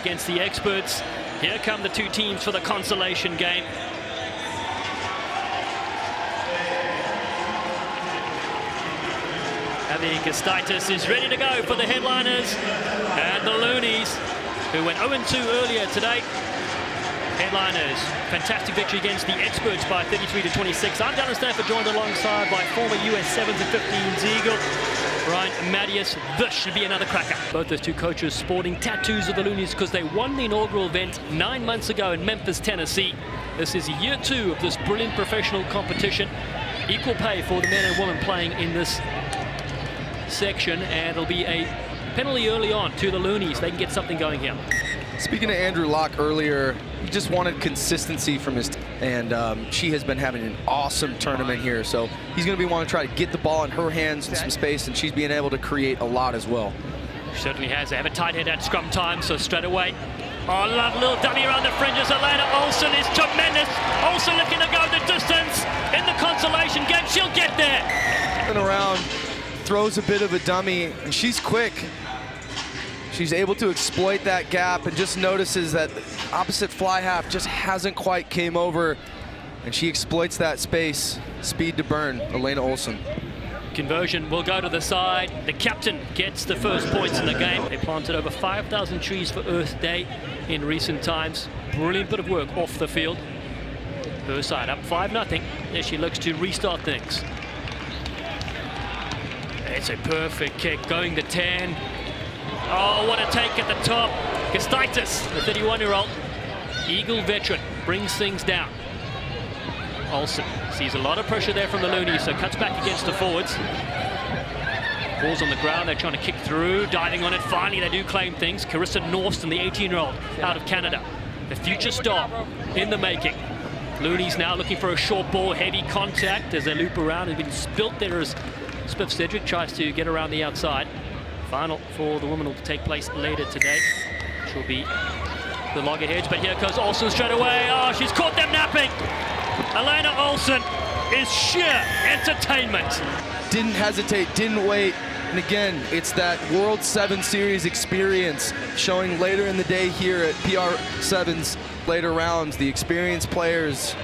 Against the experts. Here come the two teams for the consolation game. Gustaitis is ready to go for the headliners and the Loonies, who went 0-2 earlier today. Headliners, fantastic victory against the experts by 33-26. I'm Darren Stafford, joined alongside by former US Sevens and 15s Eagle, Brian Mattias. This should be another cracker. Both those two coaches sporting tattoos of the Loonies because they won the inaugural event 9 months ago in Memphis, Tennessee. This is year 2 of this brilliant professional competition. Equal pay for the men and women playing in this section, and it'll be a penalty early on to the Loonies. They can get something going here. Speaking to Andrew Locke earlier, he just wanted consistency from his, and she has been having an awesome tournament here. So he's going to be wanting to try to get the ball in her hands in some space, and she's being able to create a lot as well. She certainly has. They have a tight head at scrum time, so straight away. Oh, love little dummy around the fringes. Elena Olsen is tremendous. Olsen looking to go the distance in the consolation game. She'll get there. And around, throws a bit of a dummy, and she's quick. She's able to exploit that gap and just notices that the opposite fly half just hasn't quite came over, and she exploits that space. Speed to burn, Elena Olsen. Conversion will go to the side. The captain gets the first points in the game. They planted over 5,000 trees for Earth Day in recent times. Brilliant bit of work off the field. Her side up 5-0 as she looks to restart things. It's a perfect kick, going to 10. Oh, what a take at the top. Gustaitis, the 31-year-old Eagle veteran, brings things down. Olsen sees a lot of pressure there from the Loonies, so cuts back against the forwards. Ball's on the ground, they're trying to kick through, diving on it. Finally, they do claim things. Carissa Norston, the 18-year-old out of Canada. The future star in the making. Loonies now looking for a short ball, heavy contact as they loop around. Has been spilt there as Spiff Cedric tries to get around the outside. Final for the women will take place later today, which will be the loggerheads. But here goes Olsen straight away. Oh, she's caught them napping. Elena Olsen is sheer entertainment. Didn't hesitate, didn't wait. And again, it's that World 7 Series experience showing later in the day here at PR Sevens, later rounds, the experienced players.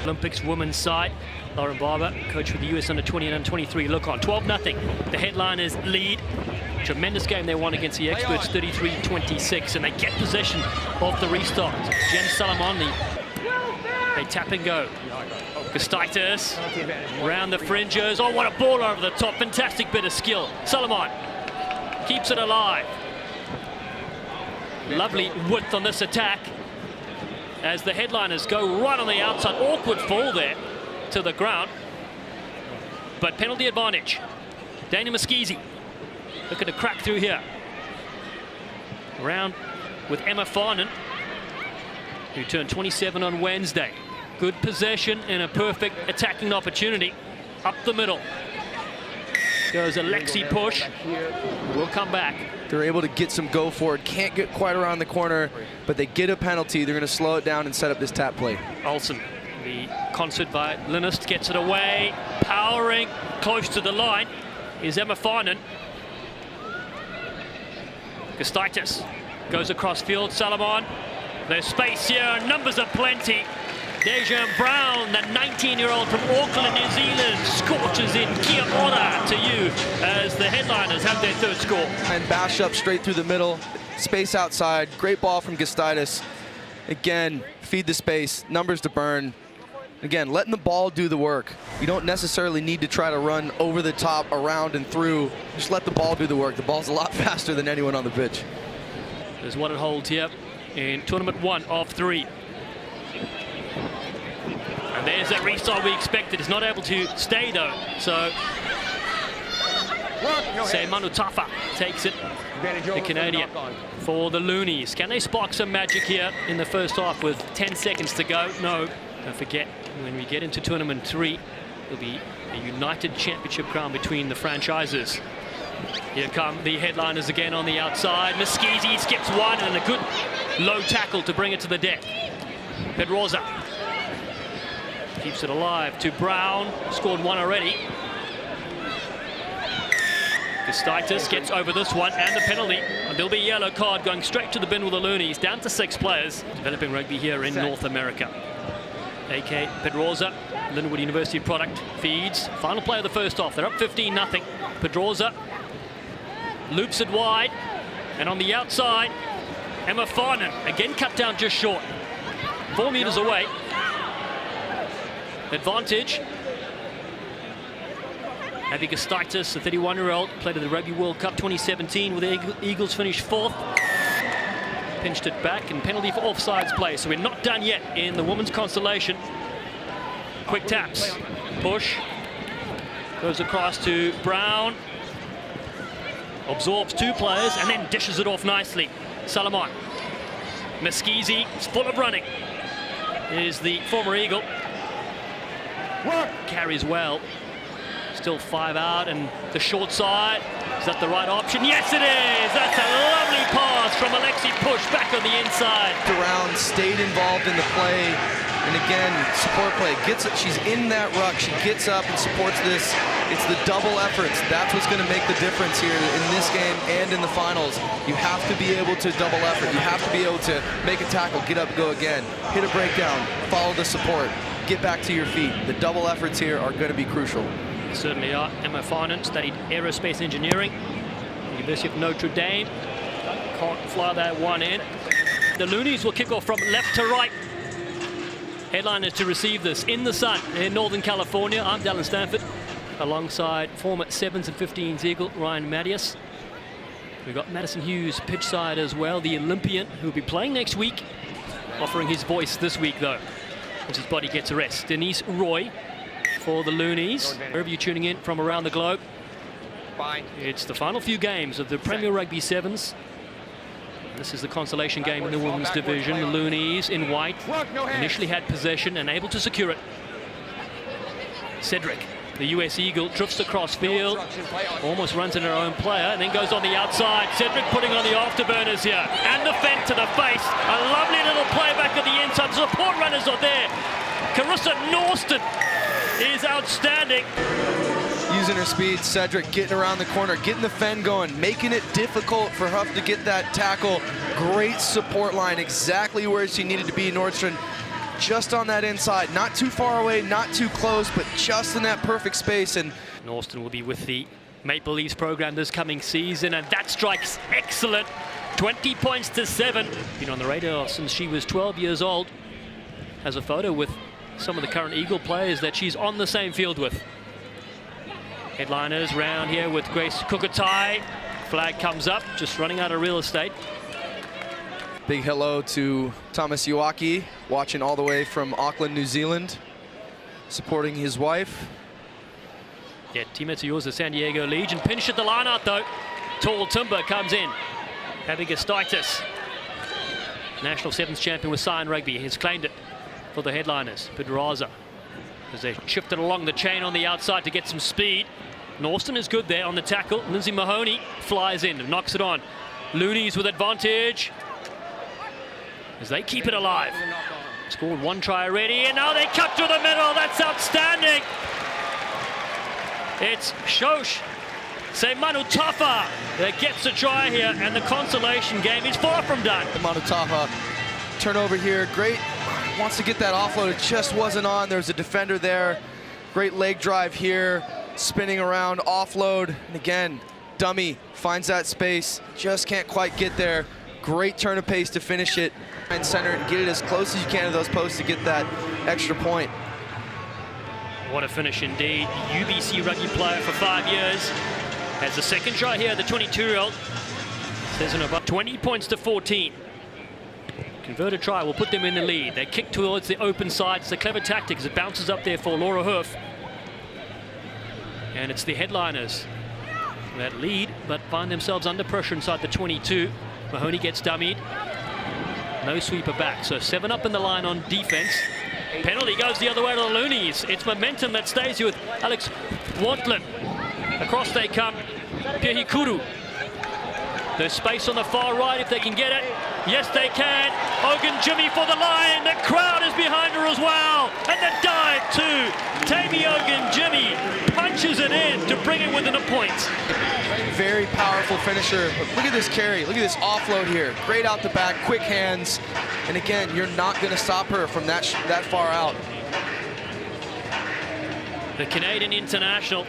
Olympics women's side. Lauren Barber, coach for the US Under-20 and Under-23, look on. 12-0. The headliners lead. Tremendous game they won against the experts, 33-26, and they get possession of the restart. Jen Salamon, they tap and go. Gustaitis around the fringes. Oh, what a ball over the top. Fantastic bit of skill. Salamon keeps it alive. Lovely width on this attack as the headliners go right on the outside. Awkward fall there to the ground, but penalty advantage. Dana Muskizi looking to crack through here. Around with Emma Farnan, who turned 27 on Wednesday. Good possession and a perfect attacking opportunity. Up the middle goes a Lexi push. We'll come back. They're able to get some go forward. Can't get quite around the corner, but they get a penalty. They're going to slow it down and set up this tap play. Olsen, the concert violinist, gets it away. Powering close to the line is Emma Farnan. Gustaitis goes across field. Salamon, there's space here, numbers are plenty. Dejan Brown, the 19-year-old from Auckland, New Zealand, scorches in. Kia ora to you as the headliners have their third score. And bash up straight through the middle, space outside, great ball from Gustaitis. Again, feed the space, numbers to burn. Again, letting the ball do the work. You don't necessarily need to try to run over the top, around and through. Just let the ball do the work. The ball's a lot faster than anyone on the pitch. There's one it holds here in tournament 1 of 3. And there's that restart we expected. It's not able to stay though. So Manu Tafa takes it, the Canadian, for the Loonies. Can they spark some magic here in the first half with 10 seconds to go? No. Don't forget, when we get into tournament 3, there'll be a united championship crown between the franchises. Here come the headliners again on the outside. Muskizi skips one and a good low tackle to bring it to the deck. Pedroza keeps it alive to Brown. Scored one already. Gustaitis gets over this one and the penalty. And there'll be a yellow card going straight to the bin with the Loonies, down to 6 players. Developing rugby here in North America. AK Pedrosa, Linwood University product, feeds. Final play of the first half. They're up 15-0. Pedrosa loops it wide. And on the outside, Emma Farnan, again cut down just short. 4 meters away. Advantage. Abby Gustaitis, the 31-year-old, played at the Rugby World Cup 2017 with the Eagles, finished 4th. Pinched it back and penalty for offsides play. So we're not done yet in the women's constellation. Quick taps. Push. Goes across to Brown. Absorbs 2 players and then dishes it off nicely. Salomon. Meskizi is full of running. Is the former Eagle. Carries well. Still 5 out, and the short side. Is that the right option? Yes, it is! That's a lovely pass from Alexi Push back on the inside. Around, stayed involved in the play, and again, support play. Gets it. She's in that ruck. She gets up and supports this. It's the double efforts. That's what's going to make the difference here in this game and in the finals. You have to be able to double effort. You have to be able to make a tackle, get up, go again, hit a breakdown, follow the support, get back to your feet. The double efforts here are going to be crucial. Certainly are. Emma Farnan studied aerospace engineering, University of Notre Dame. Can't fly that one in. The Loonies will kick off from left to right. Headliners to receive this in the sun in Northern California. I'm Dallin Stanford, alongside former 7s and 15s Eagle Ryan Mattias. We've got Madison Hughes pitch side as well, the Olympian who will be playing next week, offering his voice this week though, as his body gets a rest. Denise Roy for the Loonies. Wherever you're tuning in from around the globe, it's the final few games of the Premier Rugby Sevens. This is the consolation game in the women's division. The Loonies in white initially had possession and able to secure it. Cedric, the US Eagle, drifts across field, almost runs in her own player, and then goes on the outside. Cedric putting on the afterburners here, and the fend to the face. A lovely little play back at the inside. The support runners are there. Carissa Norston is outstanding. Using her speed, Cedric getting around the corner, getting the fend going, making it difficult for Huff to get that tackle. Great support line, exactly where she needed to be. Nordstrom just on that inside, not too far away, not too close, but just in that perfect space. And Norston will be with the Maple Leafs program this coming season, and that strike's excellent. 20 points to 7. Been on the radar since she was 12 years old. Has a photo with some of the current Eagle players that she's on the same field with. Headliners round here with Grace Kukatai. Flag comes up, just running out of real estate. Big hello to Thomas Iwaki, watching all the way from Auckland, New Zealand, supporting his wife. Yeah, teammates of yours, the San Diego Legion. Pinched at the line out though. Tall Timber comes in. Abby Gustaitis, National Sevens champion with Cyan Rugby, has claimed it for the headliners. Pedraza, as they shifted along the chain on the outside to get some speed. Norston is good there on the tackle. Lindsay Mahoney flies in and knocks it on. Loonies with advantage as they keep it alive. Scored 1 try already, and now they cut through the middle. That's outstanding. It's Shosh Semanutafa that gets the try here, and the consolation game is far from done. Semanutafa, turnover here, great. Wants to get that offload, it just wasn't on. There's a defender there. Great leg drive here, spinning around, offload, and again, dummy finds that space, just can't quite get there. Great turn of pace to finish it and center and get it as close as you can to those posts to get that extra point. What a finish indeed. UBC rugby player for 5 years. Has the second try here, the 22-year-old. Says in about 20 points to 14. Converted try will put them in the lead. They kick towards the open side. It's a clever tactic as it bounces up there for Laura Hoof. And it's the headliners that lead, but find themselves under pressure inside the 22. Mahoney gets dummied. No sweeper back, so 7 up in the line on defense. Penalty goes the other way to the Loonies. It's momentum that stays here with Alex Wantlin. Across they come. Pihikuru. There's space on the far right if they can get it. Yes, they can. Ogun Jimmy for the line. The crowd is behind her as well. And the dive too. Tammy Ogun Jimmy punches it in to bring it within a point. Very powerful finisher. Look at this carry. Look at this offload here. Great out the back, quick hands. And again, you're not going to stop her from that far out. The Canadian international,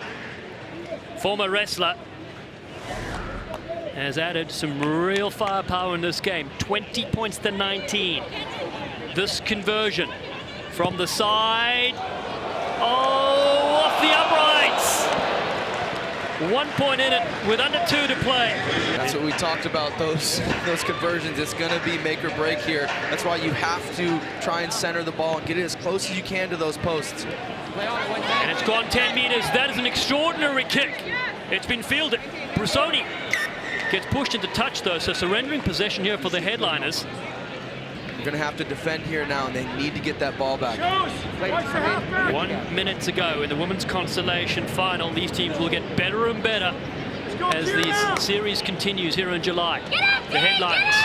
former wrestler, has added some real firepower in this game. 20 points to 19. This conversion from the side. Oh, off the uprights. 1 point in it with under 2 to play. That's what we talked about, those conversions. It's going to be make or break here. That's why you have to try and center the ball and get it as close as you can to those posts. And it's gone 10 meters. That is an extraordinary kick. It's been fielded. Brusoni gets pushed into touch though, so surrendering possession here for the headliners. You're going to have to defend here now, and they need to get that ball back. 1 minute to go in the women's consolation final. These teams will get better and better as the series continues here in July. The headliners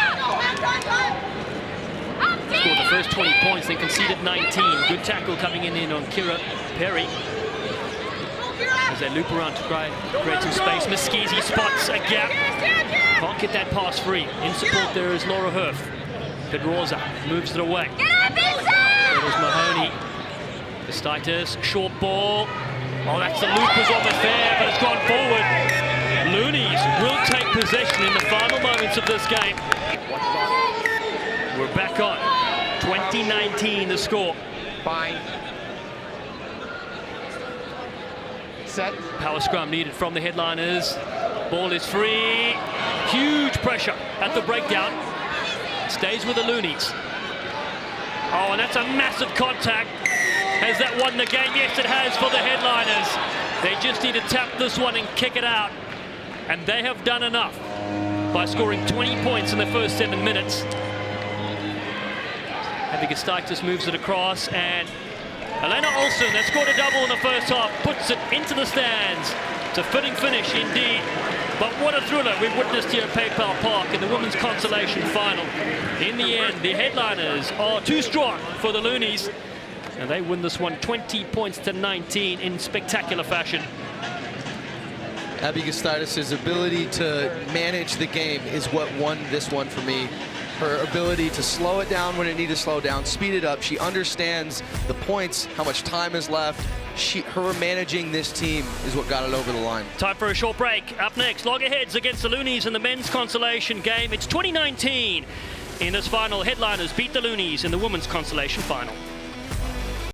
scored the first 20 points, then conceded 19. Good tackle coming in on Kira Perry as they loop around to create some space. Muskiezy spots a gap. Can't get that pass free. In support there is Laura Herf. Pedroza moves it away. There's Mahoney. Gustaitis, short ball. Oh, that's the loop, was almost there, but it's gone forward. Loonies will take possession in the final moments of this game. We're back on. 2019 the score. Fine. Set. Power scrum needed from the headliners. Ball is free. Huge pressure at the breakdown. Stays with the Loonies. Oh, and that's a massive contact. Has that won the game? Yes, it has for the headliners. They just need to tap this one and kick it out. And they have done enough by scoring 20 points in the first 7 minutes. Gustaitis moves it across, and Elena Olsen, that scored a double in the first half, puts it into the stands. It's a fitting finish indeed. But what a thriller we've witnessed here at PayPal Park in the women's consolation final. In the end, the headliners are too strong for the Loonies, and they win this one 20 points to 19 in spectacular fashion. Abby Gustaitis' ability to manage the game is what won this one for me. Her ability to slow it down when it needed to slow down, speed it up. She understands the points, how much time is left. Her managing this team is what got it over the line. Time for a short break. Up next, loggerheads against the Loonies in the men's consolation game. It's 2019. In this final, headliners beat the Loonies in the women's consolation final.